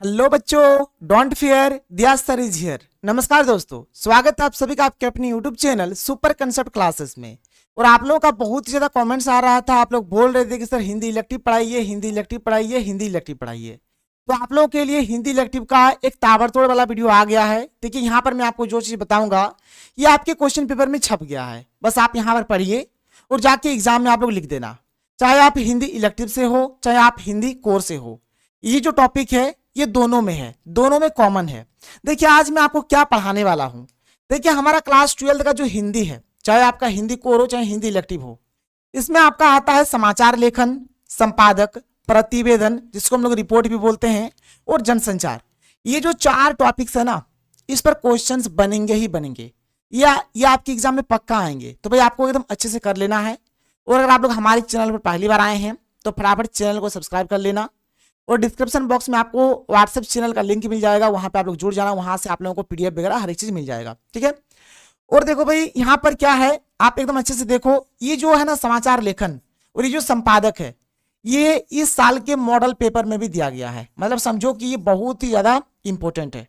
Hello बच्चों, don't fear, दिया sir is here. नमस्कार दोस्तों, स्वागत है आप सभी का आपके अपनी YouTube channel super concept classes में। और आप लोगों का बहुत ही ज्यादा कमेंट्स आ रहा था, आप लोग बोल रहे थे कि सर हिंदी इलेक्टिव पढ़ाइए, हिंदी इलेक्टिव पढ़ाइए, हिंदी इलेक्टिव पढ़ाइए। तो आप लोगों के लिए हिंदी इलेक्टिव का एक ताबड़तोड़ वाला वीडियो आ गया है। देखिए यहाँ पर मैं आपको जो चीज बताऊंगा ये आपके क्वेश्चन पेपर में छप गया है, बस आप यहाँ पर पढ़िए और जाके एग्जाम में आप लोग लिख देना। चाहे आप हिंदी इलेक्टिव से हो, चाहे आप हिंदी कोर से हो, ये जो टॉपिक है ये दोनों में है, दोनों में कॉमन है। देखिए आज मैं आपको क्या पढ़ाने वाला हूं। देखिए हमारा क्लास 12 का जो हिंदी है, चाहे आपका हिंदी कोर हो चाहे हिंदी इलेक्टिव हो, इसमें आपका आता है समाचार लेखन, संपादक, प्रतिवेदन जिसको हम लोग रिपोर्ट भी बोलते हैं, और जनसंचार। ये जो 4 टॉपिक्स है ना, इस पर क्वेश्चंस बनेंगे ही बनेंगे, या ये आपके एग्जाम में पक्का आएंगे। तो भाई आपको एकदम अच्छे से कर लेना है। और अगर आप लोग हमारे चैनल पर पहली बार आए हैं तो फटाफट चैनल को सब्सक्राइब कर लेना। और डिस्क्रिप्शन बॉक्स में आपको व्हाट्सएप चैनल का लिंक मिल जाएगा, वहां पे आप लोग जुड़ जाना, वहां से आप लोगों को पीडीएफ वगैरह हर एक चीज मिल जाएगा, ठीक है। और देखो भाई यहाँ पर क्या है, आप एकदम अच्छे से देखो। ये जो है ना समाचार लेखन और ये जो संपादक है, ये इस साल के मॉडल पेपर में भी दिया गया है। मतलब समझो कि ये बहुत ही ज्यादा इंपॉर्टेंट है।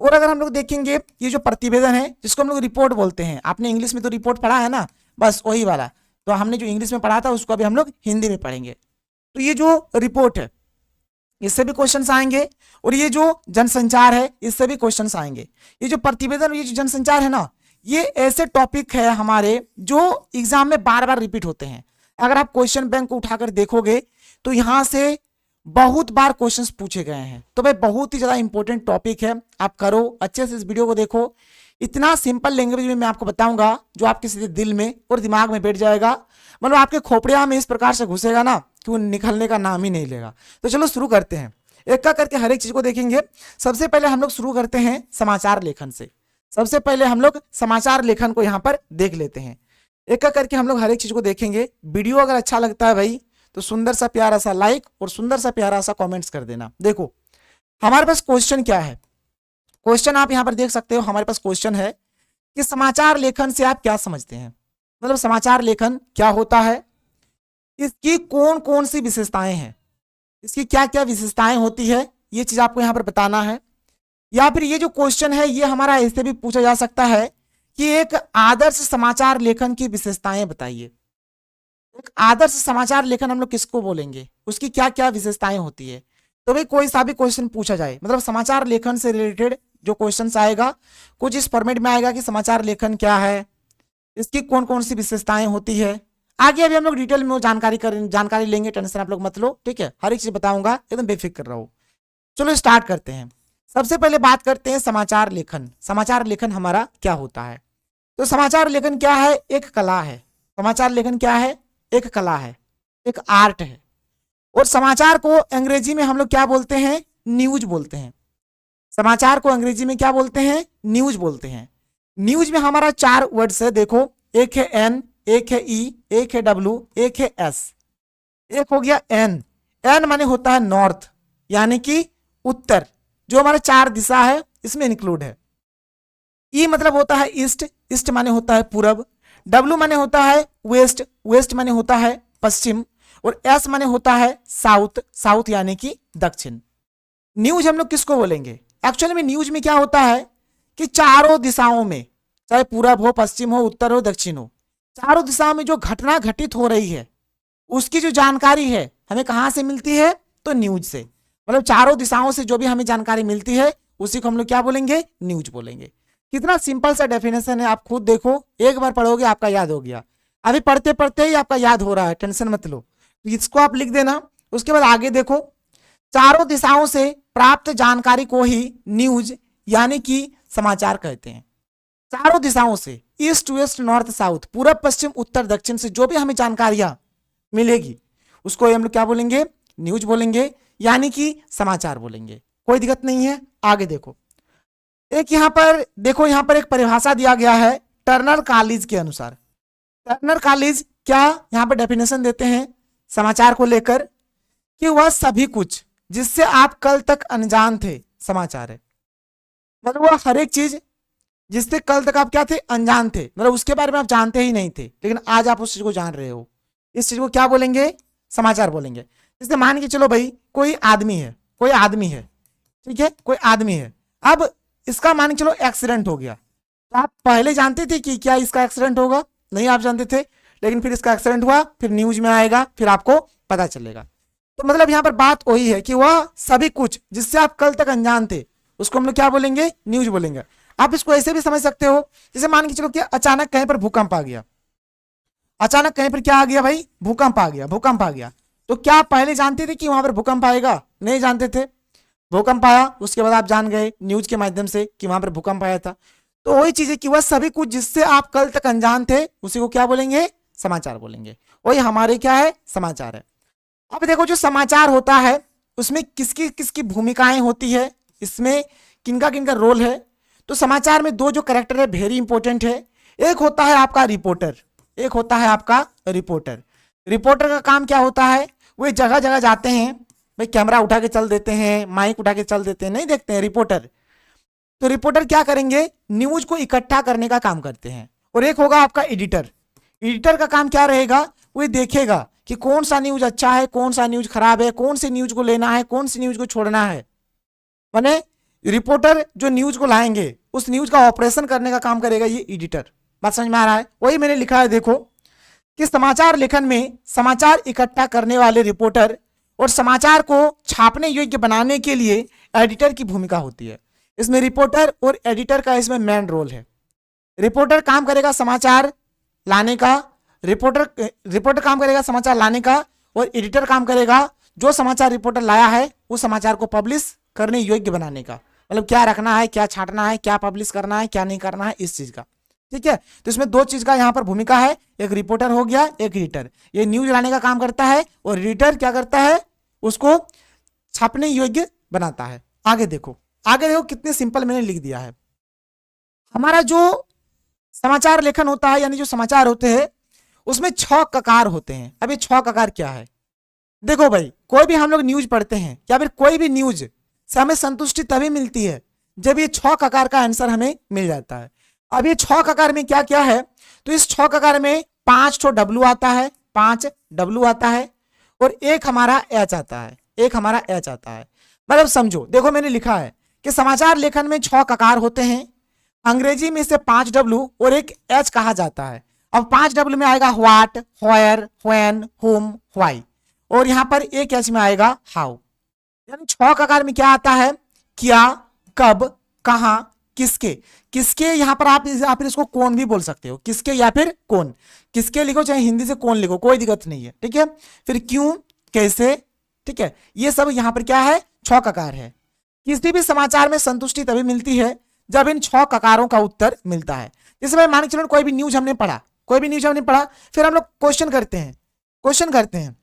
और अगर हम लोग देखेंगे ये जो प्रतिवेदन है, जिसको हम लोग रिपोर्ट बोलते हैं, आपने इंग्लिश में तो रिपोर्ट पढ़ा है ना, बस वही वाला। तो हमने जो इंग्लिश में पढ़ा था उसको अभी हम लोग हिंदी में पढ़ेंगे। तो ये जो रिपोर्ट है इससे भी क्वेश्चंस आएंगे, और ये जो जनसंचार है इससे भी क्वेश्चंस आएंगे। ये जो प्रतिवेदन और ये जो जनसंचार है ना, ये ऐसे टॉपिक है हमारे जो एग्जाम में बार बार रिपीट होते हैं। अगर आप क्वेश्चन बैंक को उठाकर देखोगे तो यहां से बहुत बार क्वेश्चंस पूछे गए हैं। तो भाई बहुत ही ज्यादा इंपॉर्टेंट टॉपिक है, आप करो अच्छे से, इस वीडियो को देखो। इतना सिंपल लैंग्वेज में मैं आपको बताऊंगा जो आपके सीधे दिल में और दिमाग में बैठ जाएगा। मतलब आपके खोपड़िया में इस प्रकार से घुसेगा ना कि वो निकलने का नाम ही नहीं लेगा। तो चलो शुरू करते हैं, एक का करके हर एक चीज को देखेंगे। सबसे पहले हम लोग शुरू करते हैं समाचार लेखन से। सबसे पहले हम लोग समाचार लेखन को यहाँ पर देख लेते हैं, एक का करके हम लोग हर एक चीज को देखेंगे। वीडियो अगर अच्छा लगता है भाई तो सुंदर सा प्यारा सा लाइक और सुंदर सा प्यारा सा कमेंट्स कर देना। देखो हमारे पास क्वेश्चन क्या है, क्वेश्चन आप यहां पर देख सकते हो। हमारे पास क्वेश्चन है कि समाचार लेखन से आप क्या समझते हैं, मतलब समाचार लेखन क्या होता है, इसकी कौन कौन सी विशेषताएं हैं, इसकी क्या क्या विशेषताएं होती है, ये चीज आपको यहां पर बताना है। या फिर ये जो क्वेश्चन है ये हमारा ऐसे भी पूछा जा सकता है कि एक आदर्श समाचार लेखन की विशेषताएं बताइए। एक आदर्श समाचार लेखन हम लोग किसको बोलेंगे, उसकी क्या क्या विशेषताएं होती है। तो भाई कोई सा भी क्वेश्चन पूछा जाए, मतलब समाचार लेखन से रिलेटेड जो क्वेश्चन आएगा कुछ इस फॉर्मेट में आएगा कि समाचार लेखन क्या है, इसकी कौन कौन सी विशेषताएं होती है। आगे अभी हम लोग डिटेल में जानकारी लेंगे, टेंशन आप लोग मत लो, ठीक है। हर एक चीज बताऊंगा, एकदम बेफिक्र रहो। चलो स्टार्ट करते हैं। सबसे पहले बात करते हैं समाचार लेखन। समाचार लेखन हमारा क्या होता है। तो समाचार लेखन क्या है, एक कला है। समाचार लेखन क्या है, एक कला है, एक आर्ट है। और समाचार को अंग्रेजी में हम लोग क्या बोलते हैं, न्यूज बोलते हैं। समाचार को अंग्रेजी में क्या बोलते हैं, न्यूज बोलते हैं। न्यूज में हमारा 4 वर्ड्स है, देखो एक है एन, एक है ई, एक है डब्ल्यू, एक है एस। एक हो गया एन, एन माने होता है नॉर्थ यानी कि उत्तर, जो हमारा 4 दिशा है इसमें इंक्लूड है। ई मतलब होता है ईस्ट, ईस्ट माने होता है पूरब। डब्ल्यू माने होता है वेस्ट, वेस्ट माने होता है पश्चिम। और एस माने होता है साउथ, साउथ यानी कि दक्षिण। न्यूज हम लोग किसको बोलेंगे, एक्चुअली में न्यूज में क्या होता है कि चारों दिशाओं में, चाहे पूरब हो, पश्चिम हो, उत्तर हो, दक्षिण हो, चारों दिशाओं में जो घटना घटित हो रही है उसकी जो जानकारी है हमें कहां से मिलती है, तो न्यूज से। मतलब चारों दिशाओं से जो भी हमें जानकारी मिलती है उसी को हम लोग क्या बोलेंगे, न्यूज बोलेंगे। कितना सिंपल सा डेफिनेशन है, आप खुद देखो, एक बार पढ़ोगे आपका याद हो गया। अभी पढ़ते पढ़ते ही आपका याद हो रहा है, टेंशन मत लो। इसको आप लिख देना। उसके बाद आगे देखो, चारों दिशाओं से प्राप्त जानकारी को ही न्यूज यानी कि समाचार कहते हैं। चारों दिशाओं से, ईस्ट वेस्ट नॉर्थ साउथ, पूरब पश्चिम उत्तर दक्षिण से जो भी हमें जानकारियां मिलेगी उसको हम लोग क्या बोलेंगे, न्यूज बोलेंगे यानी कि समाचार बोलेंगे। कोई दिक्कत नहीं है। आगे देखो, एक यहां पर देखो, यहां पर एक परिभाषा दिया गया है टर्नर कॉलेज के अनुसार। टर्नर कॉलेज क्या यहां पर डेफिनेशन देते हैं समाचार को लेकर कि वह सभी कुछ जिससे आप कल तक अनजान थे समाचार है। मतलब वह हर एक चीज जिससे कल तक आप क्या थे, अनजान थे, मतलब उसके बारे में आप जानते ही नहीं थे, लेकिन आज आप उस चीज को जान रहे हो, इस चीज को क्या बोलेंगे, समाचार बोलेंगे। जैसे मान के चलो भाई कोई आदमी है, कोई आदमी है, ठीक है, कोई आदमी है। अब इसका मान के चलो एक्सीडेंट हो गया, तो आप पहले जानते थे कि क्या इसका एक्सीडेंट होगा? नहीं आप जानते थे, लेकिन फिर इसका एक्सीडेंट हुआ, फिर न्यूज में आएगा, फिर आपको पता चलेगा। तो मतलब यहाँ पर बात वही है कि वह सभी कुछ जिससे आप कल तक अनजान थे उसको हम लोग क्या बोलेंगे? न्यूज बोलेंगे। आप इसको ऐसे भी समझ सकते हो, जैसे मान के चलो कि अचानक कहीं पर भूकंप आ गया, अचानक कहीं पर क्या आ गया भाई? भूकंप आ गया, भूकंप आ गया। तो क्या आप पहले जानते थे कि वहां पर भूकंप आएगा? नहीं जानते थे। भूकंप आया, उसके बाद आप जान गए न्यूज के माध्यम से कि वहां पर भूकंप आया था। तो वही चीज है कि वह सभी कुछ जिससे आप कल तक अनजान थे उसी को क्या बोलेंगे? समाचार बोलेंगे। वही हमारे क्या है? समाचार है। अब देखो जो समाचार होता है उसमें किसकी किसकी भूमिकाएं होती है, इसमें किनका किनका रोल है। तो समाचार में दो जो कैरेक्टर है वेरी इंपॉर्टेंट है। एक होता है आपका रिपोर्टर, एक होता है आपका रिपोर्टर। रिपोर्टर का काम क्या होता है? वे जगह जगह जाते हैं, भाई कैमरा उठा के चल देते हैं, माइक उठा के चल देते हैं, नहीं देखते हैं रिपोर्टर। तो रिपोर्टर क्या करेंगे? न्यूज को इकट्ठा करने का काम करते हैं। और एक होगा आपका एडिटर। एडिटर का काम क्या रहेगा? वो देखेगा कि कौन सा न्यूज अच्छा है, कौन सा न्यूज खराब है, कौन सी न्यूज को लेना है, कौन सी न्यूज को छोड़ना है। माने रिपोर्टर जो न्यूज को लाएंगे उस न्यूज का ऑपरेशन करने का काम करेगा ये एडिटर। बात समझ में आ रहा है? वही मैंने लिखा है देखो कि समाचार लेखन में समाचार इकट्ठा करने वाले रिपोर्टर और समाचार को छापने योग्य बनाने के लिए एडिटर की भूमिका होती है। इसमें रिपोर्टर और एडिटर का इसमें मेन रोल है। रिपोर्टर काम करेगा समाचार लाने का, रिपोर्टर काम करेगा समाचार लाने का, और एडिटर काम करेगा जो समाचार रिपोर्टर लाया है उस समाचार को पब्लिश करने योग्य बनाने का। मतलब क्या रखना है, क्या छांटना है, क्या पब्लिश करना है, क्या नहीं करना है, इस चीज का। ठीक है, तो इसमें दो चीज का यहाँ पर भूमिका है, एक रिपोर्टर हो गया, एक एडिटर। ये न्यूज लाने का काम करता है और एडिटर क्या करता है? उसको छापने योग्य बनाता है। आगे देखो, आगे देखो कितने सिंपल मैंने लिख दिया है। हमारा जो समाचार लेखन होता है यानी जो समाचार होते हैं उसमें 6 ककार होते हैं। अब ये 6 ककार क्या है? देखो भाई, कोई भी हम लोग न्यूज पढ़ते हैं या फिर कोई भी न्यूज से हमें संतुष्टि तभी मिलती है जब ये 6 ककार का आंसर हमें मिल जाता है। अब ये 6 ककार में क्या क्या है? तो इस 6 ककार में 5 ठो डब्लू आता है, 5 डब्लू आता है, और एक हमारा एच आता है, एक हमारा एच आता है। मतलब समझो, देखो मैंने लिखा है कि समाचार लेखन में 6 ककार होते हैं, अंग्रेजी में इसे 5 डब्लू और एक एच कहा जाता है। अब 5 डब्लू में आएगा व्हाट, व्हेयर, व्हेन, हुम, व्हाई, और यहां पर एक एच में आएगा हाउ। यानी 6 ककार में क्या आता है? क्या, कब, कहां, किसके। किसके यहाँ पर आप फिर इसको कौन भी बोल सकते हो, किसके या फिर कौन। किसके लिखो चाहे हिंदी से कौन लिखो, कोई दिक्कत नहीं है। ठीक है, फिर क्यों, कैसे। ठीक है, ये सब यहाँ पर क्या है? 6 ककार है। किसी भी समाचार में संतुष्टि तभी मिलती है जब इन 6 ककारों का उत्तर मिलता है। जैसे मैं मान के चलो कोई भी न्यूज हमने पढ़ा, कोई भी न्यूज हमने पढ़ा, फिर हम लोग क्वेश्चन करते हैं, क्वेश्चन करते हैं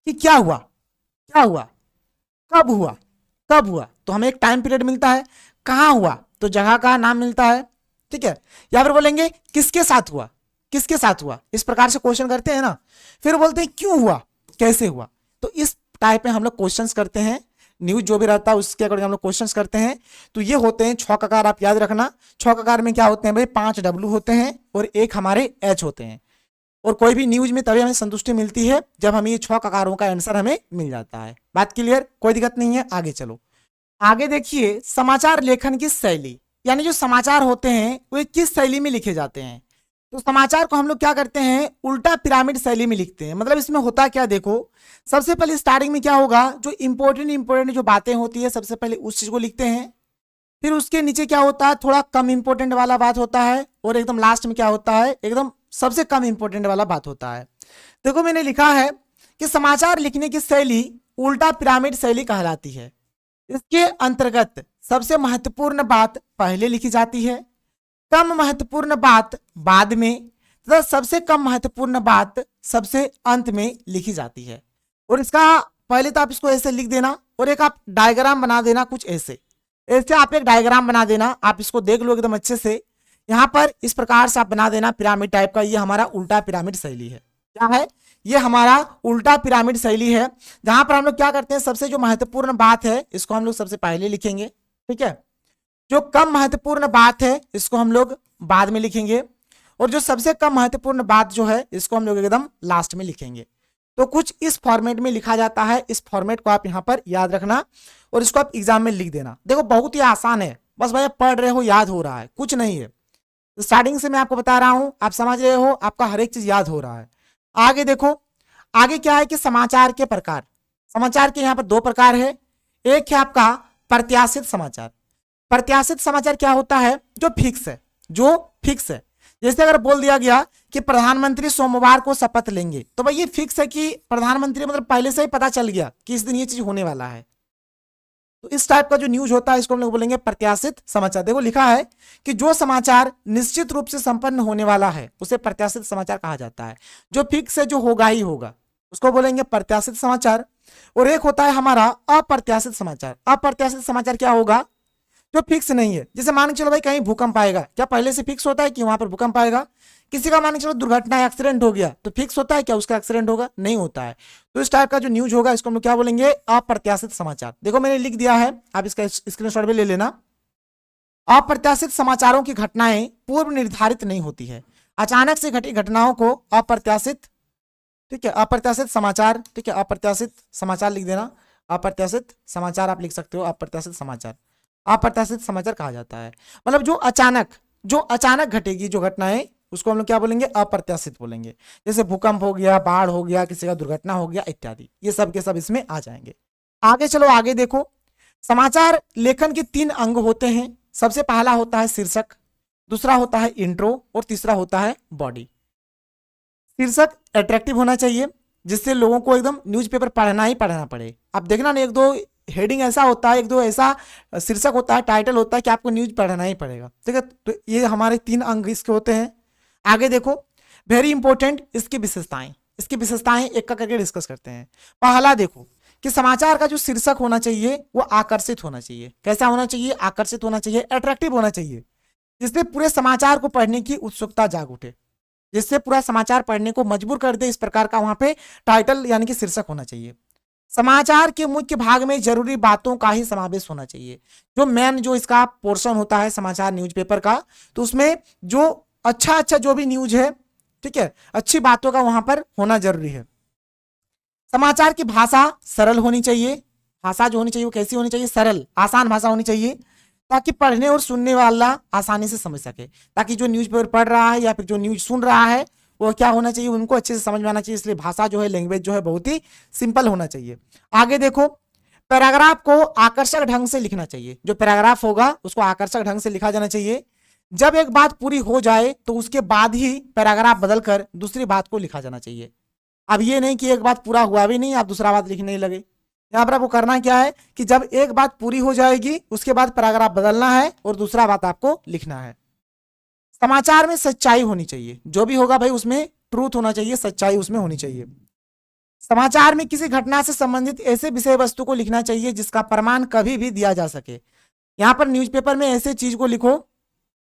कि क्या हुआ, क्या हुआ, कब हुआ, कब हुआ, तो हमें एक टाइम पीरियड मिलता है। कहाँ हुआ, तो जगह का नाम मिलता है। ठीक है, या फिर बोलेंगे किसके साथ हुआ, किसके साथ हुआ, इस प्रकार से क्वेश्चन करते हैं ना। फिर बोलते हैं क्यों हुआ, कैसे हुआ। तो इस टाइप में हम लोग क्वेश्चंस करते हैं। न्यूज जो भी रहता है उसके अकॉर्डिंग हम लोग क्वेश्चंस करते हैं। तो ये होते हैं 6 ककार, आप याद रखना। 6 ककार में क्या होते हैं भाई? 5 डब्लू होते हैं और एक हमारे एच होते हैं। और कोई भी न्यूज में तभी हमें संतुष्टि मिलती है जब हमें ये 6 ककारों का आंसर हमें मिल जाता है। बात क्लियर? कोई दिक्कत नहीं है। आगे चलो, आगे देखिए समाचार लेखन की शैली, यानी जो समाचार होते हैं वो किस शैली में लिखे जाते हैं। तो समाचार को हम लोग क्या करते हैं? उल्टा पिरामिड शैली में लिखते हैं। मतलब इसमें होता क्या, देखो सबसे पहले स्टार्टिंग में क्या होगा? जो इंपॉर्टेंट जो बातें होती है सबसे पहले उस चीज को लिखते हैं। फिर उसके नीचे क्या होता है? थोड़ा कम इंपॉर्टेंट वाला बात होता है, और एकदम लास्ट में क्या होता है? एकदम सबसे कम इंपॉर्टेंट वाला बात होता है। देखो मैंने लिखा है कि समाचार लिखने की शैली उल्टा पिरामिड शैली कहलाती है। इसके अंतर्गत सबसे महत्वपूर्ण बात पहले लिखी जाती है, कम महत्वपूर्ण बात बाद में, तथा सबसे कम महत्वपूर्ण बात सबसे अंत में लिखी जाती है। और इसका पहले तो आप इसको ऐसे लिख देना और एक आप डायग्राम बना देना, कुछ ऐसे ऐसे आप एक डायग्राम बना देना। आप इसको देख लो एकदम अच्छे से। यहाँ पर इस प्रकार से आप बना देना पिरामिड टाइप का। ये हमारा उल्टा पिरामिड शैली है। क्या है? ये हमारा उल्टा पिरामिड शैली है, जहां पर हम लोग क्या करते हैं? सबसे जो महत्वपूर्ण बात है इसको हम लोग सबसे पहले लिखेंगे। ठीक है, जो कम महत्वपूर्ण बात है इसको हम लोग बाद में लिखेंगे, और जो सबसे कम महत्वपूर्ण बात जो है इसको हम लोग एकदम लास्ट में लिखेंगे। तो कुछ इस फॉर्मेट में लिखा जाता है। इस फॉर्मेट को आप यहाँ पर याद रखना और इसको आप एग्जाम में लिख देना। देखो बहुत ही आसान है, बस भाई आप पढ़ रहे हो, याद हो रहा है, कुछ नहीं है। स्टार्टिंग से मैं आपको बता रहा हूं, आप समझ रहे हो, आपका हर एक चीज याद हो रहा है। आगे देखो, आगे क्या है कि समाचार के प्रकार। समाचार के यहाँ पर दो प्रकार है। एक है आपका प्रत्याशित समाचार। प्रत्याशित समाचार क्या होता है? जो फिक्स है, जो फिक्स है। जैसे अगर बोल दिया गया कि प्रधानमंत्री सोमवार को शपथ लेंगे, तो भाई ये फिक्स है कि प्रधानमंत्री मतलब पहले से ही पता चल गया कि इस दिन ये चीज होने वाला है। तो इस टाइप का जो न्यूज होता है इसको हम लोग बोलेंगे प्रत्याशित समाचार। देखो लिखा है कि जो समाचार निश्चित रूप से संपन्न होने वाला है उसे प्रत्याशित समाचार कहा जाता है। जो फिक्स है, जो होगा ही होगा, उसको बोलेंगे प्रत्याशित समाचार। और एक होता है हमारा अप्रत्याशित समाचार। अप्रत्याशित समाचार क्या होगा? जो फिक्स नहीं है। जैसे मान के चलो भाई कहीं भूकंप आएगा, क्या पहले से फिक्स होता है कि वहां पर भूकंप आएगा? किसी का मान के चलो दुर्घटना एक्सीडेंट हो गया, तो फिक्स होता है क्या उसका एक्सीडेंट होगा? नहीं होता है। तो इस टाइप का जो न्यूज होगा इसको हम लोग क्या बोलेंगे? अप्रत्याशित समाचार। देखो मैंने लिख दिया है, आप इसका स्क्रीनशॉट भी ले लेना। अप्रत्याशित समाचारों की घटनाएं पूर्व निर्धारित नहीं होती है। अचानक से घटी घटनाओं को अप्रत्याशित, ठीक है, अप्रत्याशित समाचार, ठीक है, अप्रत्याशित समाचार लिख देना। अप्रत्याशित समाचार आप लिख सकते हो, अप्रत्याशित समाचार, अप्रत्याशित समाचार कहा जाता है। मतलब जो अचानक घटेगी जो घटनाएं, उसको हम लोग क्या बोलेंगे? अप्रत्याशित बोलेंगे। जैसे भूकंप हो गया, बाढ़ हो गया, किसी का दुर्घटना हो गया इत्यादि, ये सब के सब इसमें आ जाएंगे। आगे चलो, आगे देखो। समाचार लेखन के 3 अंग होते हैं। सबसे पहला होता है शीर्षक, दूसरा होता है इंट्रो और तीसरा होता है बॉडी। शीर्षक अट्रैक्टिव होना चाहिए जिससे लोगों को एकदम न्यूज़पेपर पढ़ना ही पढ़ना पड़े। अब देखना ना, एक दो हेडिंग ऐसा होता है, एक दो ऐसा शीर्षक होता है, टाइटल होता है कि आपको न्यूज पढ़ना ही पड़ेगा, ठीक है। तो ये हमारे 3 अंग इसके होते हैं। आगे देखो, वेरी इंपॉर्टेंट, इसकी विशेषताएं एक का करके डिस्कस करते हैं। पहला देखो कि समाचार का जो शीर्षक होना चाहिए वो आकर्षित होना चाहिए। कैसा होना चाहिए? आकर्षित होना चाहिए, अट्रैक्टिव होना चाहिए, जिससे पूरे समाचार को पढ़ने की उत्सुकता जाग उठे, जिससे पूरा समाचार पढ़ने को मजबूर कर दे। इस प्रकार का वहां पे टाइटल यानी कि शीर्षक होना चाहिए। समाचार के मुख्य भाग में जरूरी बातों का ही समावेश होना चाहिए। जो मेन जो इसका पोर्शन होता है समाचार न्यूज़पेपर का, तो उसमें जो अच्छा जो भी न्यूज है, ठीक है, अच्छी बातों का वहां पर होना जरूरी है। समाचार की भाषा सरल होनी चाहिए। भाषा जो होनी चाहिए वो कैसी होनी चाहिए? सरल, आसान भाषा होनी चाहिए, ताकि पढ़ने और सुनने वाला आसानी से समझ सके। ताकि जो न्यूज़पेपर पढ़ रहा है या फिर जो न्यूज सुन रहा है वो क्या होना चाहिए? उनको अच्छे से समझ में आना चाहिए। इसलिए भाषा जो है, लैंग्वेज जो है, बहुत ही सिंपल होना चाहिए। आगे देखो, पैराग्राफ को आकर्षक ढंग से लिखना चाहिए। जो पैराग्राफ होगा उसको आकर्षक ढंग से लिखा जाना चाहिए। जब एक बात पूरी हो जाए तो उसके बाद ही पैराग्राफ बदलकर दूसरी बात को लिखा जाना चाहिए। अब ये नहीं कि एक बात पूरा हुआ भी नहीं आप दूसरा बात लिखने ही लगे। यहाँ पर आपको करना क्या है कि जब एक बात पूरी हो जाएगी उसके बाद पैराग्राफ बदलना है और दूसरा बात आपको लिखना है। समाचार में सच्चाई होनी चाहिए। जो भी होगा भाई उसमें ट्रूथ होना चाहिए, सच्चाई उसमें होनी चाहिए। समाचार में किसी घटना से संबंधित ऐसे विषय वस्तु को लिखना चाहिए जिसका प्रमाण कभी भी दिया जा सके। यहाँ पर न्यूज़पेपर में ऐसे चीज को लिखो,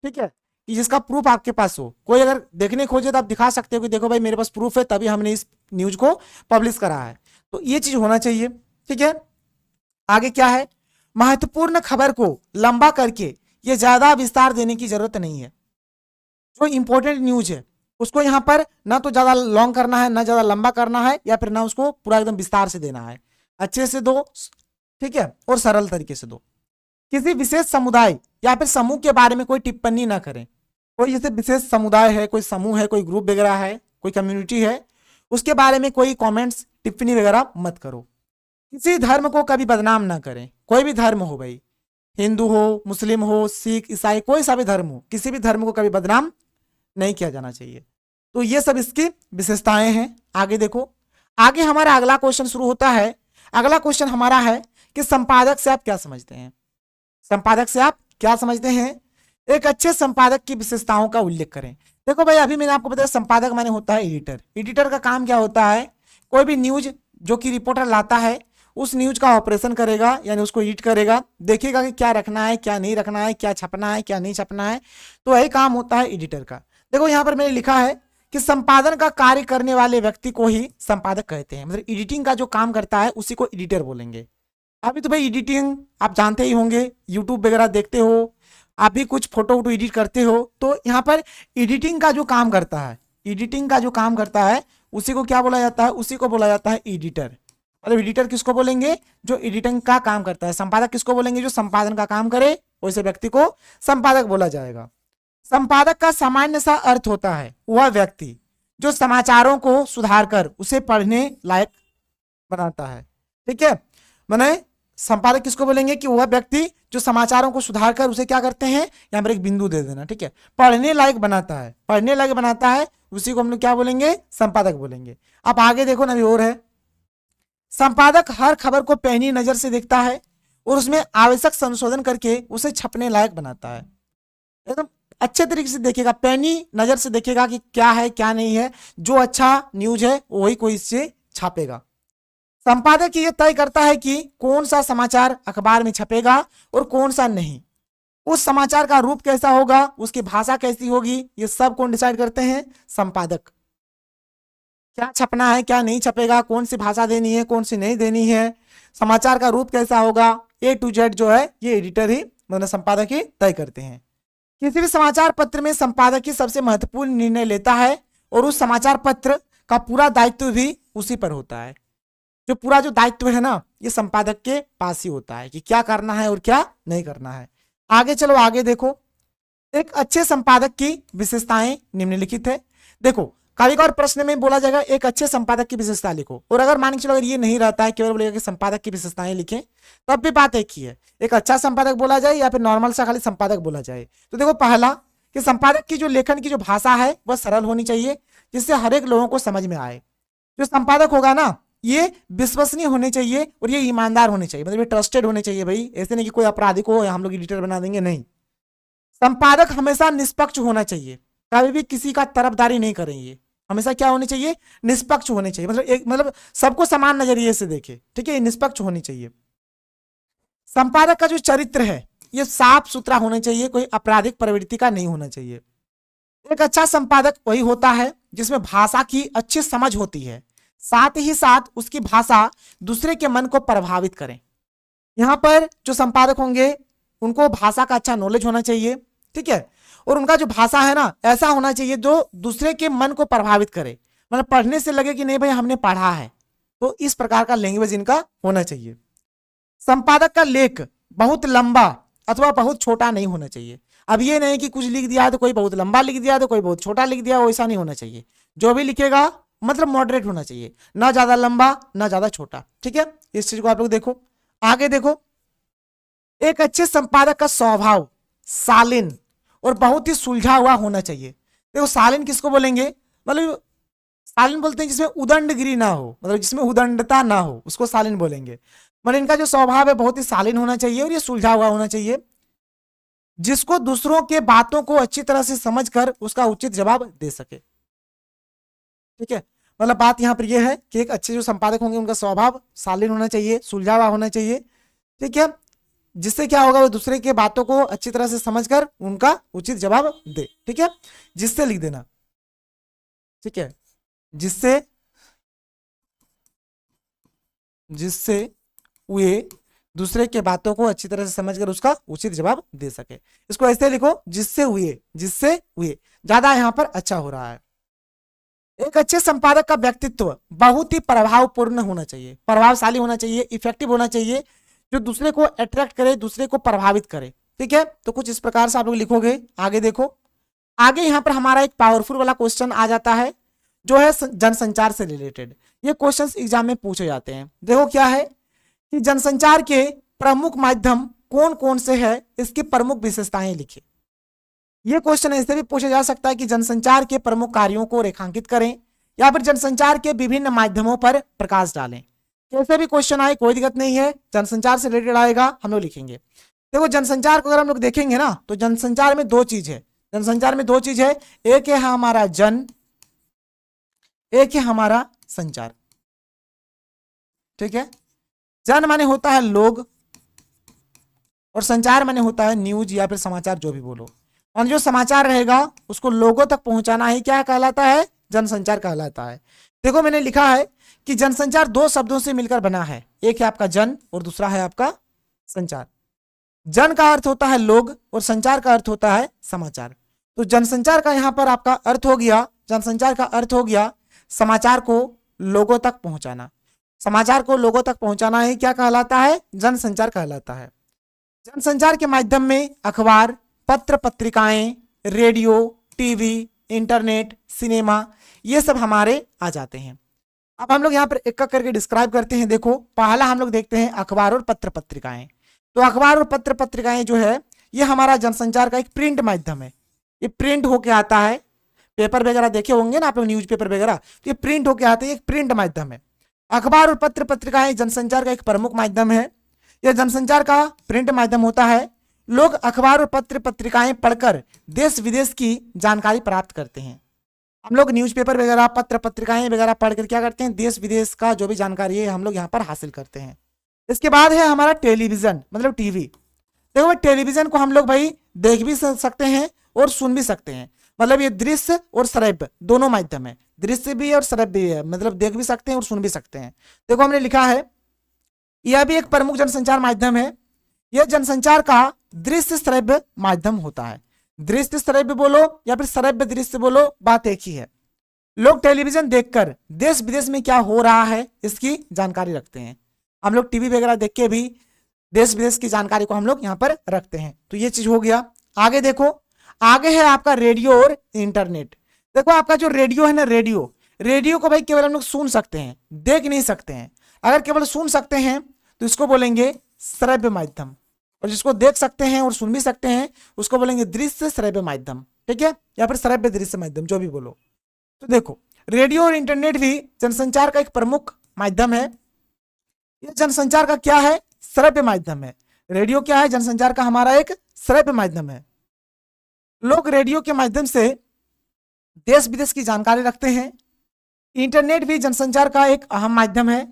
ठीक है, कि जिसका प्रूफ आपके पास हो। कोई अगर देखने खोजे तो आप दिखा सकते हो कि देखो भाई मेरे पास प्रूफ है, तभी हमने इस न्यूज को पब्लिश करा है। तो ये चीज होना चाहिए, ठीक है। आगे क्या है? महत्वपूर्ण खबर को लंबा करके ये ज्यादा विस्तार देने की जरूरत नहीं है। जो इंपॉर्टेंट न्यूज है उसको यहाँ पर ना तो ज्यादा लॉन्ग करना है, ना ज्यादा लंबा करना है, या फिर ना उसको पूरा एकदम विस्तार से देना है। अच्छे से दो, ठीक है, और सरल तरीके से दो। किसी विशेष समुदाय या फिर समूह के बारे में कोई टिप्पणी ना करें। कोई जैसे विशेष समुदाय है, कोई समूह है, कोई ग्रुप वगैरह है, कोई कम्युनिटी है, उसके बारे में कोई कमेंट्स, टिप्पणी वगैरह मत करो। किसी धर्म को कभी बदनाम ना करें। कोई भी धर्म हो भाई, हिंदू हो, मुस्लिम हो, सिख, ईसाई, कोई सा भी धर्म हो, किसी भी धर्म को कभी बदनाम नहीं किया जाना चाहिए। तो ये सब इसकी विशेषताएं हैं। आगे देखो, आगे हमारा अगला क्वेश्चन शुरू होता है। अगला क्वेश्चन हमारा है कि संपादक से आप क्या समझते हैं? संपादक से आप क्या समझते हैं? एक अच्छे संपादक की विशेषताओं का उल्लेख करें। देखो भाई, अभी मैंने आपको बताया संपादक माने होता है एडिटर। एडिटर का काम क्या होता है? कोई भी न्यूज जो कि रिपोर्टर लाता है उस न्यूज का ऑपरेशन करेगा, यानी उसको एडिट करेगा, देखेगा कि क्या रखना है, क्या नहीं रखना है, क्या छपना है, क्या नहीं छपना है। तो यही काम होता है एडिटर का। देखो यहाँ पर मैंने लिखा है कि संपादन का कार्य करने वाले व्यक्ति को ही संपादक कहते हैं। मतलब एडिटिंग का जो काम करता है उसी को एडिटर बोलेंगे। अभी तो भाई एडिटिंग आप जानते ही होंगे, यूट्यूब वगैरह देखते हो, आप भी कुछ फोटो वोटो एडिट करते हो, तो यहाँ पर एडिटिंग का जो काम करता है, एडिटिंग का जो काम करता है उसी को क्या बोला जाता है, उसी को बोला जाता है एडिटर। मतलब एडिटर किसको बोलेंगे, जो एडिटिंग का काम करता है। संपादक किसको बोलेंगे, जो संपादन का काम करे, वैसे व्यक्ति को संपादक बोला जाएगा। संपादक का सामान्य सा अर्थ होता है वह व्यक्ति जो समाचारों को सुधार कर उसे पढ़ने लायक बनाता है। ठीक है, माने संपादक किसको बोलेंगे कि वह व्यक्ति जो समाचारों को सुधार कर उसे क्या करते हैं, यहां पर एक बिंदु दे देना। ठीक है, पढ़ने लायक बनाता है, पढ़ने लायक बनाता है, उसी को हम लोग क्या बोलेंगे, संपादक बोलेंगे। अब आगे देखो ना, अभी और है, संपादक हर खबर को पैनी नजर से देखता है और उसमें आवश्यक संशोधन करके उसे छपने लायक बनाता है। एकदम अच्छे तरीके से देखेगा, पैनी नजर से देखेगा कि क्या है क्या नहीं है, जो अच्छा न्यूज है वही कोई इससे छापेगा। संपादक ये तय करता है कि कौन सा समाचार अखबार में छपेगा और कौन सा नहीं, उस समाचार का रूप कैसा होगा, उसकी भाषा कैसी होगी, ये सब कौन डिसाइड करते हैं, संपादक। क्या छपना है क्या नहीं छपेगा, कौन सी भाषा देनी है कौन सी नहीं देनी है, समाचार का रूप कैसा होगा, A to Z जो है ये एडिटर ही मतलब संपादक ही तय करते हैं। किसी भी समाचार पत्र में संपादक ही सबसे महत्वपूर्ण निर्णय लेता है और उस समाचार पत्र का पूरा दायित्व भी उसी पर होता है। जो पूरा जो दायित्व है ना, ये संपादक के पास ही होता है कि क्या करना है और क्या नहीं करना है। आगे चलो, आगे देखो, एक अच्छे संपादक की विशेषताएं निम्नलिखित है। देखो कभी और प्रश्न में बोला जाएगा एक अच्छे संपादक की विशेषता लिखो, और अगर मान के चलो अगर ये नहीं रहता है, केवल बोलेगा कि संपादक की विशेषताएं लिखें, तब भी बात एक ही है, एक अच्छा संपादक बोला जाए या फिर नॉर्मल सा खाली संपादक बोला जाए। तो देखो पहला कि संपादक की जो लेखन की जो भाषा है वह सरल होनी चाहिए, जिससे हर एक लोगों को समझ में आए। जो संपादक होगा ना, ये विश्वसनीय होने चाहिए और ये ईमानदार होने चाहिए, मतलब ये ट्रस्टेड होने चाहिए भाई, ऐसे नहीं कि कोई अपराधी को हम लोग एडिटर बना देंगे, नहीं। संपादक हमेशा निष्पक्ष होना चाहिए, कभी भी किसी का तरफदारी नहीं करेंगे, हमेशा क्या होनी चाहिए, निष्पक्ष होने चाहिए, मतलब सबको समान नजरिए से देखे। ठीक है, निष्पक्ष होनी चाहिए। संपादक का जो चरित्र है ये साफ सुथरा होना चाहिए, कोई आपराधिक प्रवृत्ति का नहीं होना चाहिए। एक अच्छा संपादक वही होता है जिसमें भाषा की अच्छी समझ होती है, साथ ही साथ उसकी भाषा दूसरे के मन को प्रभावित करें। यहाँ पर जो संपादक होंगे उनको भाषा का अच्छा नॉलेज होना चाहिए। ठीक है, और उनका जो भाषा है ना ऐसा होना चाहिए जो दूसरे के मन को प्रभावित करे, मतलब पढ़ने से लगे कि नहीं भाई हमने पढ़ा है, तो इस प्रकार का लैंग्वेज इनका होना चाहिए। संपादक का लेख बहुत लंबा अथवा बहुत छोटा नहीं होना चाहिए। अब ये नहीं कि कुछ लिख दिया तो कोई बहुत लंबा लिख दिया तो कोई बहुत छोटा लिख दिया, वैसा नहीं होना चाहिए। जो भी लिखेगा मतलब मॉडरेट होना चाहिए, ना ज्यादा लंबा ना ज्यादा छोटा। ठीक है, इस चीज को आप लोग देखो। आगे देखो, एक अच्छे संपादक का स्वभाव शालीन और बहुत ही सुलझा हुआ होना चाहिए। देखो शालीन किसको बोलेंगे, मतलब शालीन बोलते हैं जिसमें उदंडगिरी ना हो, मतलब जिसमें उदंडता ना हो, उसको शालीन बोलेंगे। मतलब इनका जो स्वभाव है बहुत ही शालीन होना चाहिए और ये सुलझा हुआ होना चाहिए, जिसको दूसरों के बातों को अच्छी तरह से समझकर उसका उचित जवाब दे सके। ठीक है, मतलब बात यहाँ पर यह है कि एक अच्छे जो संपादक होंगे उनका स्वभाव शालीन होना चाहिए, सुलझा हुआ होना चाहिए। ठीक है, जिससे क्या होगा, वो दूसरे के बातों को अच्छी तरह से समझकर उनका उचित जवाब दे। ठीक है, जिससे लिख देना। ठीक है, जिससे वे दूसरे के बातों को अच्छी तरह से समझकर उसका उचित जवाब दे सके। इसको ऐसे लिखो, जिससे हुए ज्यादा यहाँ पर अच्छा हो रहा है। एक अच्छे संपादक का व्यक्तित्व बहुत ही प्रभावपूर्ण होना चाहिए, प्रभावशाली होना चाहिए, इफेक्टिव होना चाहिए, जो दूसरे को अट्रैक्ट करे, दूसरे को प्रभावित करे। ठीक है, तो कुछ इस प्रकार से आप लोग लिखोगे। आगे देखो, आगे यहाँ पर हमारा एक पावरफुल वाला क्वेश्चन आ जाता है जो है जनसंचार से रिलेटेड। ये क्वेश्चंस एग्जाम में पूछे जाते हैं। देखो क्या है कि जनसंचार के प्रमुख माध्यम कौन कौन से है, इसकी प्रमुख विशेषताएं लिखे। ये क्वेश्चन ऐसे भी पूछा जा सकता है कि जनसंचार के प्रमुख कार्यों को रेखांकित करें या फिर जनसंचार के विभिन्न माध्यमों पर प्रकाश डालें। कैसे भी क्वेश्चन आए कोई दिक्कत नहीं है, जनसंचार से रिलेटेड आएगा हम लोग लिखेंगे। देखो जनसंचार को अगर हम लोग देखेंगे ना तो जनसंचार में दो चीज है, एक है हमारा जन, एक है हमारा संचार। ठीक है, जन माने होता है लोग और संचार माने होता है न्यूज या फिर समाचार, जो भी बोलो। और जो समाचार रहेगा उसको लोगों तक पहुंचाना ही क्या कहलाता है, जनसंचार कहलाता है। देखो मैंने लिखा है कि जनसंचार दो शब्दों से मिलकर बना है, एक है आपका जन और दूसरा है आपका संचार। जन का अर्थ होता है लोग और संचार का अर्थ होता है समाचार। तो जनसंचार का यहाँ पर आपका अर्थ हो गया, जनसंचार का अर्थ हो गया समाचार को लोगों तक पहुंचाना। समाचार को लोगों तक पहुंचाना ही क्या कहलाता है? जनसंचार कहलाता है। जनसंचार के माध्यम में अखबार, पत्र पत्रिकाएं, रेडियो, टीवी, इंटरनेट, सिनेमा, ये सब हमारे आ जाते हैं। अब हम लोग यहाँ पर एक एक करके डिस्क्राइब करते हैं। देखो, पहला हम लोग देखते हैं अखबार और पत्र पत्रिकाएं। तो अखबार और पत्र पत्रिकाएं जो है ये हमारा जनसंचार का एक प्रिंट माध्यम है। ये प्रिंट होके आता है, पेपर वगैरह देखे होंगे ना आप लोग, न्यूज पेपर वगैरह, तो ये प्रिंट होके आते हैं, एक प्रिंट माध्यम है। अखबार और पत्र पत्रिकाएं जनसंचार का एक प्रमुख माध्यम है। यह जनसंचार का प्रिंट माध्यम होता है। लोग अखबार और पत्र पत्रिकाएं पढ़कर देश विदेश की जानकारी प्राप्त करते हैं। हम लोग न्यूज़पेपर वगैरह, पत्र पत्रिकाएं वगैरह पढ़कर क्या करते हैं? देश विदेश का जो भी जानकारी है हम लोग यहाँ पर हासिल करते हैं। इसके बाद है हमारा टेलीविजन, मतलब टीवी। देखो भाई, टेलीविजन को हम लोग भाई देख भी सकते हैं और सुन भी सकते हैं। मतलब ये दृश्य और श्रव्य दोनों माध्यम है, दृश्य भी और श्रव्य भी है, मतलब देख भी सकते हैं और सुन भी सकते हैं। देखो हमने लिखा है यह भी एक प्रमुख जनसंचार माध्यम है। यह जनसंचार का दृश्य श्रव्य माध्यम होता है। दृश्य श्रव्य बोलो या फिर श्रव्य दृश्य बोलो, बात एक ही है। लोग टेलीविजन देखकर देश विदेश में क्या हो रहा है इसकी जानकारी रखते हैं। हम लोग टीवी वगैरह देख के भी देश विदेश की जानकारी को हम लोग यहाँ पर रखते हैं। तो ये चीज हो गया। आगे देखो, आगे है आपका रेडियो और इंटरनेट। देखो आपका जो रेडियो है ना, रेडियो को भाई केवल हम लोग सुन सकते हैं, देख नहीं सकते हैं। अगर केवल सुन सकते हैं तो इसको बोलेंगे श्रव्य माध्यम, और जिसको देख सकते हैं और सुन भी सकते हैं उसको बोलेंगे दृश्य श्रव्य माध्यम, ठीक है, या फिर श्रव्य दृश्य माध्यम, जो भी बोलो। तो देखो, रेडियो और इंटरनेट भी जनसंचार का एक प्रमुख माध्यम है। ये जनसंचार का क्या है? श्रव्य माध्यम है। रेडियो क्या है? जनसंचार का हमारा एक श्रव्य माध्यम है। लोग रेडियो के माध्यम से देश विदेश की जानकारी रखते हैं। इंटरनेट भी जनसंचार का एक अहम माध्यम है।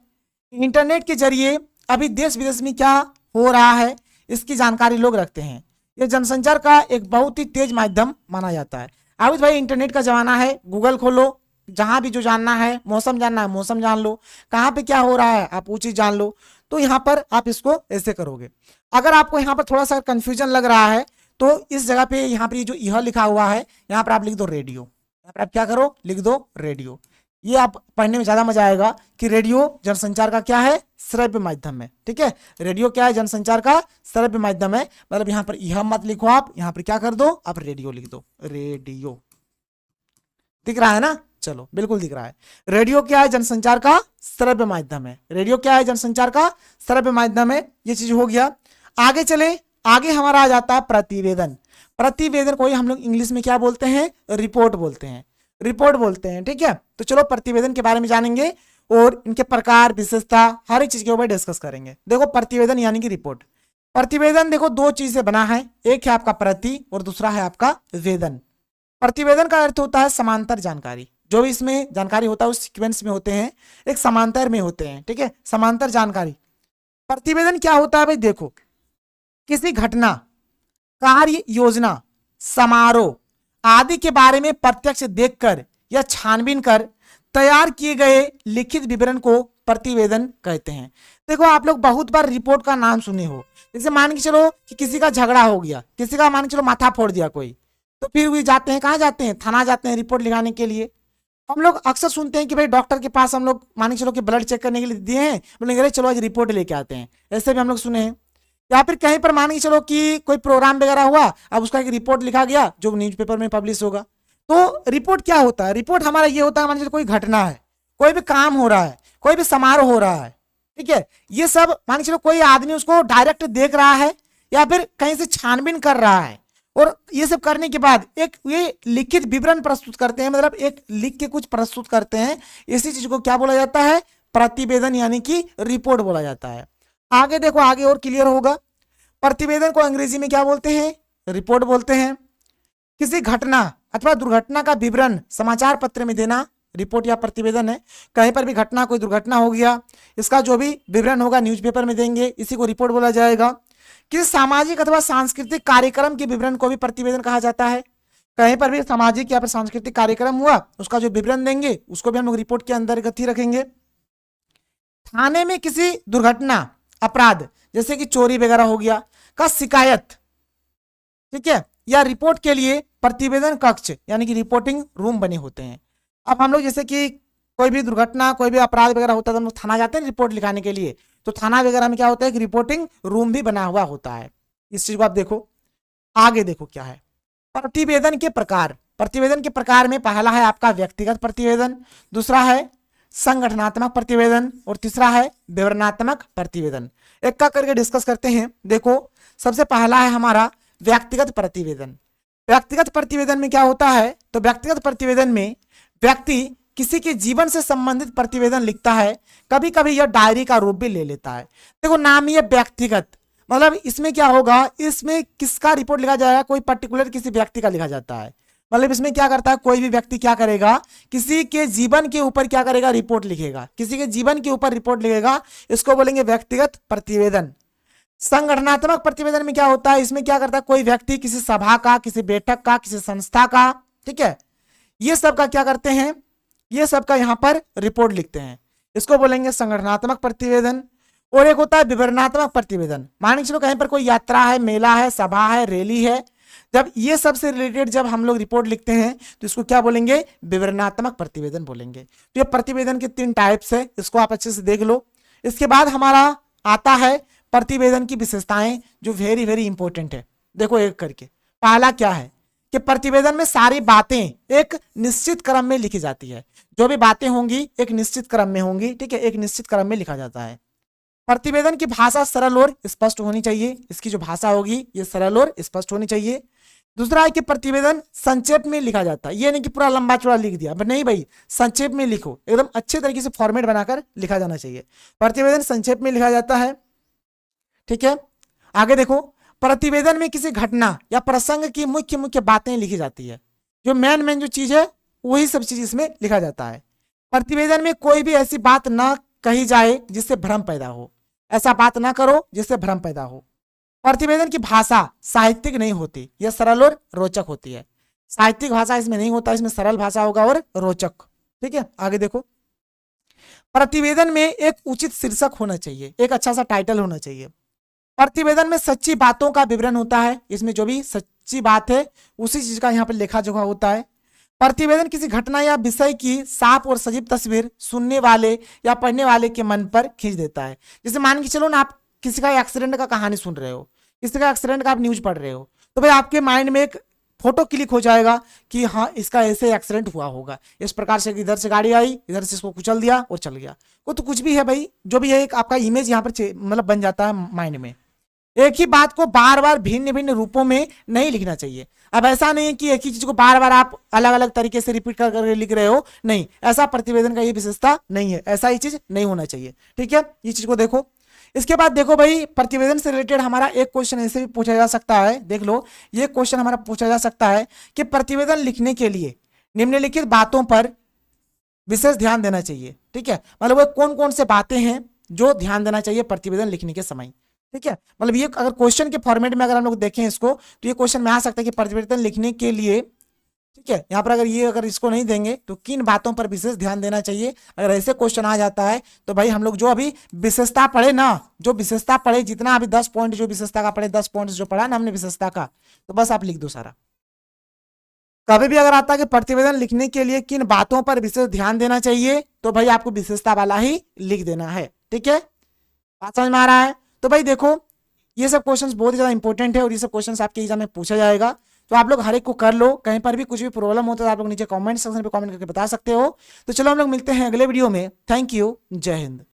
इंटरनेट के जरिए अभी देश विदेश में क्या हो रहा है इसकी जानकारी लोग रखते हैं। यह जनसंचार का एक बहुत ही तेज माध्यम माना जाता है। अब भाई इंटरनेट का जमाना है, गूगल खोलो, जहां भी जो जानना है, मौसम जानना है मौसम जान लो, कहाँ पे क्या हो रहा है आप वो चीज जान लो। तो यहाँ पर आप इसको ऐसे करोगे। अगर आपको यहाँ पर थोड़ा सा कंफ्यूजन लग रहा है तो इस जगह पे यहाँ पर जो यह लिखा हुआ है यहाँ पर आप लिख दो रेडियो। यहाँ पर आप क्या करो, लिख दो रेडियो। ये आप पढ़ने में ज्यादा मजा आएगा कि रेडियो जनसंचार का क्या है? श्रव्य माध्यम है, ठीक है। रेडियो क्या है? जनसंचार का श्रव्य माध्यम है। मतलब यहाँ पर यह मत लिखो, आप यहाँ पर क्या कर दो, आप रेडियो लिख दो। रेडियो दिख रहा है ना? चलो, बिल्कुल दिख रहा है। रेडियो क्या है? जनसंचार का श्रव्य माध्यम है। रेडियो क्या है? जनसंचार का श्रव्य माध्यम है। ये चीज हो गया। आगे चले, आगे हमारा आ जाता है प्रतिवेदन। प्रतिवेदन को हम लोग इंग्लिश में क्या बोलते हैं? रिपोर्ट बोलते हैं, रिपोर्ट बोलते हैं, ठीक है। तो चलो प्रतिवेदन के बारे में जानेंगे और इनके प्रकार, विशेषता, हर एक चीज के ऊपर डिस्कस करेंगे। देखो प्रतिवेदन यानी कि रिपोर्ट। प्रतिवेदन देखो दो चीज से बना है, एक है आपका प्रति और दूसरा है आपका वेदन। प्रतिवेदन का अर्थ होता है समांतर जानकारी। जो भी इसमें जानकारी होता है उस सीक्वेंस में होते हैं, एक समांतर में होते हैं, ठीक है, समांतर जानकारी। प्रतिवेदन क्या होता है भाई? देखो, किसी घटना, कार्य योजना, समारोह आदि के बारे में प्रत्यक्ष देखकर या छानबीन कर तैयार किए गए लिखित विवरण को प्रतिवेदन कहते हैं। देखो आप लोग बहुत बार रिपोर्ट का नाम सुने हो। जैसे मान के चलो कि किसी का झगड़ा हो गया, किसी का मान के चलो माथा फोड़ दिया कोई, तो फिर वे जाते हैं, कहाँ जाते हैं? थाना जाते हैं रिपोर्ट लिखाने के लिए। हम लोग अक्सर सुनते हैं कि भाई डॉक्टर के पास हम लोग मान के चलो कि ब्लड चेक करने के लिए दिए हैं, बोलेंगे चलो आज रिपोर्ट लेके आते हैं, ऐसे भी हम लोग सुने हैं। या फिर कहीं पर मान के चलो कि कोई प्रोग्राम वगैरह हुआ, अब उसका एक रिपोर्ट लिखा गया जो न्यूज़पेपर में पब्लिश होगा। तो रिपोर्ट क्या होता है? रिपोर्ट हमारा ये होता है, मान लीजिए कोई घटना है, कोई भी काम हो रहा है, कोई भी समारोह हो रहा है, ठीक है, ये सब मान के चलो कोई आदमी उसको डायरेक्ट देख रहा है या फिर कहीं से छानबीन कर रहा है, और ये सब करने के बाद एक ये लिखित विवरण प्रस्तुत करते हैं, मतलब एक लिख के कुछ प्रस्तुत करते हैं। इसी चीज को क्या बोला जाता है? प्रतिवेदन यानी कि रिपोर्ट बोला जाता है। आगे देखो, आगे और क्लियर होगा। प्रतिवेदन को अंग्रेजी में क्या बोलते हैं? रिपोर्ट बोलते हैं। किसी घटना अथवा दुर्घटना का विवरण समाचार पत्र में देना रिपोर्ट या प्रतिवेदन है। कहीं पर भी घटना, कोई दुर्घटना हो गया, इसका जो भी विवरण होगा न्यूज़पेपर में देंगे, इसी को रिपोर्ट बोला जाएगा। किसी सामाजिक अथवा सांस्कृतिक कार्यक्रम के विवरण को भी प्रतिवेदन कहा जाता है। कहीं पर भी सामाजिक या फिर सांस्कृतिक कार्यक्रम हुआ, उसका जो विवरण देंगे उसको भी हम लोग रिपोर्ट के अंतर्गत ही रखेंगे। थाने में किसी दुर्घटना, अपराध जैसे कि चोरी वगैरह हो गया का शिकायत, ठीक है, या रिपोर्ट के लिए प्रतिवेदन कक्ष यानी कि रिपोर्टिंग रूम बने होते हैं। अब हम लोग जैसे कि कोई भी दुर्घटना, कोई भी अपराध वगैरह होता है तो हम लोग थाना जाते हैं रिपोर्ट लिखाने के लिए, तो थाना वगैरह में क्या होता है कि रिपोर्टिंग रूम भी बना हुआ होता है। इस चीज को आप देखो। आगे देखो क्या है प्रतिवेदन के प्रकार। प्रतिवेदन के प्रकार में पहला है आपका व्यक्तिगत प्रतिवेदन, दूसरा है संगठनात्मक प्रतिवेदन और तीसरा है विवरणात्मक प्रतिवेदन। एक का करके डिस्कस करते हैं। देखो सबसे पहला है हमारा व्यक्तिगत प्रतिवेदन। व्यक्तिगत प्रतिवेदन में क्या होता है, तो व्यक्तिगत प्रतिवेदन में व्यक्ति किसी के जीवन से संबंधित प्रतिवेदन लिखता है, कभी कभी यह डायरी का रूप भी ले लेता है। देखो नाम ही है व्यक्तिगत, मतलब इसमें क्या होगा, इसमें किसका रिपोर्ट लिखा जाएगा, कोई पर्टिकुलर किसी व्यक्ति का लिखा जाता है। मतलब इसमें क्या करता है, कोई भी व्यक्ति क्या करेगा, किसी के जीवन के ऊपर क्या करेगा, रिपोर्ट लिखेगा, किसी के जीवन के ऊपर रिपोर्ट लिखेगा, इसको बोलेंगे व्यक्तिगत प्रतिवेदन। संगठनात्मक प्रतिवेदन में क्या होता है, इसमें क्या करता है, कोई व्यक्ति किसी सभा का, किसी बैठक का, किसी संस्था का, ठीक है, ये सब का क्या करते हैं, ये सब का यहाँ पर रिपोर्ट लिखते हैं, इसको बोलेंगे संगठनात्मक प्रतिवेदन। और एक होता है विवरणात्मक प्रतिवेदन। मान के चलो कहीं पर कोई यात्रा है, मेला है, सभा है, रैली है, जब ये सब से रिलेटेड जब हम लोग रिपोर्ट लिखते हैं तो इसको क्या बोलेंगे, विवरणात्मक प्रतिवेदन बोलेंगे। तो ये प्रतिवेदन के 3 टाइप्स है, इसको आप अच्छे से देख लो। इसके बाद हमारा आता है प्रतिवेदन की विशेषताएं, जो वेरी वेरी इंपॉर्टेंट है। देखो एक करके, पहला क्या है कि प्रतिवेदन में सारी बातें एक निश्चित क्रम में लिखी जाती है, जो भी बातें होंगी एक निश्चित क्रम में होंगी, ठीक है, एक निश्चित क्रम में लिखा जाता है। प्रतिवेदन की भाषा सरल और स्पष्ट होनी चाहिए, इसकी जो भाषा होगी ये सरल और स्पष्ट होनी चाहिए। दूसरा है कि प्रतिवेदन संक्षेप में लिखा जाता है, ये नहीं कि पूरा लंबा चौड़ा लिख दिया, नहीं भाई, संक्षेप में लिखो, एकदम अच्छे तरीके से फॉर्मेट बनाकर लिखा जाना चाहिए। प्रतिवेदन संक्षेप में लिखा जाता है, ठीक है। आगे देखो, प्रतिवेदन में किसी घटना या प्रसंग की मुख्य मुख्य बातें लिखी जाती है, जो मेन जो चीज है वही सब चीज इसमें लिखा जाता है। प्रतिवेदन में कोई भी ऐसी बात ना कही जाए जिससे भ्रम पैदा हो, ऐसा बात ना करो जिससे भ्रम पैदा हो। प्रतिवेदन की भाषा साहित्यिक नहीं होती, यह सरल और रोचक होती है। साहित्यिक भाषा इसमें नहीं होता, इसमें सरल भाषा होगा और रोचक, ठीक है। आगे देखो, प्रतिवेदन में एक उचित शीर्षक होना चाहिए, एक अच्छा सा टाइटल होना चाहिए। प्रतिवेदन में सच्ची बातों का विवरण होता है, इसमें जो भी सच्ची बात है उसी चीज का यहाँ पर लेखा जोखा होता है। प्रतिवेदन किसी घटना या विषय की साफ और सजीव तस्वीर सुनने वाले या पढ़ने वाले के मन पर खींच देता है। जैसे मान के चलो ना, आप किसी का एक्सीडेंट का कहानी सुन रहे हो, किसी का एक्सीडेंट का आप न्यूज पढ़ रहे हो, तो भाई आपके माइंड में एक फोटो क्लिक हो जाएगा कि हाँ इसका ऐसे एक्सीडेंट हुआ होगा, इस प्रकार से इधर से गाड़ी आई, इधर से इसको कुचल दिया और चल गया। वो तो कुछ भी है भाई, जो भी है एक आपका इमेज यहाँ पर मतलब बन जाता है माइंड में। एक ही बात को बार बार भिन्न भिन्न रूपों में नहीं लिखना चाहिए। अब ऐसा नहीं है कि एक ही चीज को बार बार आप अलग अलग तरीके से रिपीट कर कर लिख रहे हो, नहीं, ऐसा प्रतिवेदन का ये विशेषता नहीं है, ऐसा ही चीज नहीं होना चाहिए, ठीक है। ये चीज को देखो। इसके बाद देखो भाई, प्रतिवेदन से रिलेटेड हमारा एक क्वेश्चन ऐसे भी पूछा जा सकता है, देख लो, ये क्वेश्चन हमारा पूछा जा सकता है कि प्रतिवेदन लिखने के लिए निम्नलिखित बातों पर विशेष ध्यान देना चाहिए, ठीक है। मतलब वो कौन कौन से बातें हैं जो ध्यान देना चाहिए प्रतिवेदन लिखने के समय, ठीक है। मतलब ये अगर क्वेश्चन के फॉर्मेट में अगर हम लोग देखें इसको, तो ये क्वेश्चन में आ सकता है कि प्रतिवेदन लिखने के लिए, ठीक है, यहाँ पर अगर इसको नहीं देंगे तो किन बातों पर विशेष ध्यान देना चाहिए। अगर ऐसे क्वेश्चन आ जाता है तो भाई हम लोग जो अभी विशेषता पढ़े ना, जो विशेषता पढ़े, जितना अभी 10 पॉइंट जो विशेषता का पढ़े, 10 पॉइंट जो पढ़ा ना हमने विशेषता का, तो बस आप लिख दो सारा। कभी भी अगर आता है कि प्रतिवेदन लिखने के लिए किन बातों पर विशेष ध्यान देना चाहिए, तो भाई आपको विशेषता वाला ही लिख देना है, ठीक है। बात समझ में आ रहा है? तो भाई देखो, ये सब क्वेश्चंस बहुत ही ज्यादा इंपॉर्टेंट है और ये सब क्वेश्चंस आपके एग्जाम में पूछा जाएगा, तो आप लोग हर एक को कर लो। कहीं पर भी कुछ भी प्रॉब्लम हो तो आप लोग नीचे कमेंट सेक्शन पे कमेंट करके बता सकते हो। तो चलो हम लोग मिलते हैं अगले वीडियो में। थैंक यू, जय हिंद।